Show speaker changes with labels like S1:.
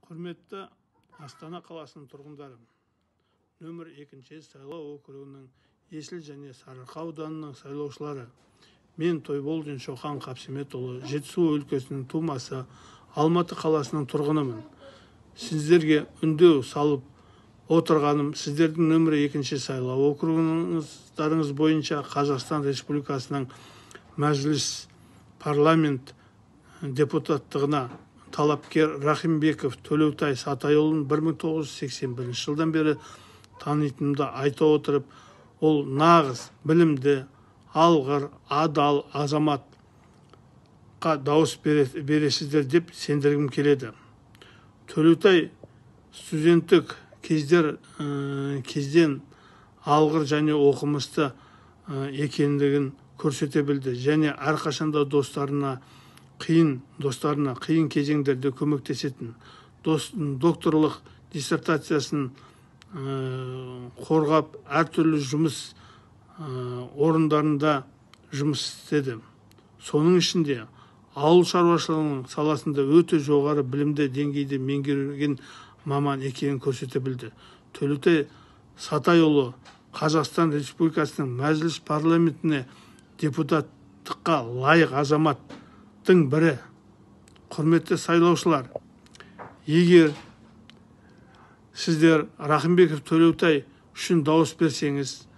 S1: Құрметті Астана қаласының тұрғындары, нөмір 2 сайлау округінің Есіл және Сарыарқа ауданының сайлаушылары, мен Тойболдин Шоқан Қапсеметұлы, Жетісу өлкесінің тумасы, Алматы қаласының тұрғынымын. Сіздерге үндеу салып отырғаным, сіздердің нөмір 2 сайлау округіңіздарыңыз бойынша Қазақстан Республикасының Мәжіліс парламент депутаттығына талапкер Рахимбеков Төлеутай Сатайұлын 1981 жылдан бері танитынымды айта отырып, ол нағыз, білімді, алғыр, адал азаматқа дауыс бересіздер деп сендіргім келеді. Төлеутай студенттік кезден алғыр және оқымысты екендігін көрсете білді, және әрқашанда достарына қиын кезеңдерде көмектесетін, докторлық диссертациясын қорғап, әртүрлі жұмыс орындарында жұмыс істеді. Соның ішінде ауыл шаруашылығының саласында өте жоғары білімді деңгейде меңгерген маман екенін көрсете білді. Төлеутай Сатайұлы Қазақстан Республикасының Мәжіліс парламентіне депутаттыққа лайық азаматтың бірі. Құрметті сайлаушылар, егер сіздер Рахимбеков Төлеутай үшін дауыс берсеңіз,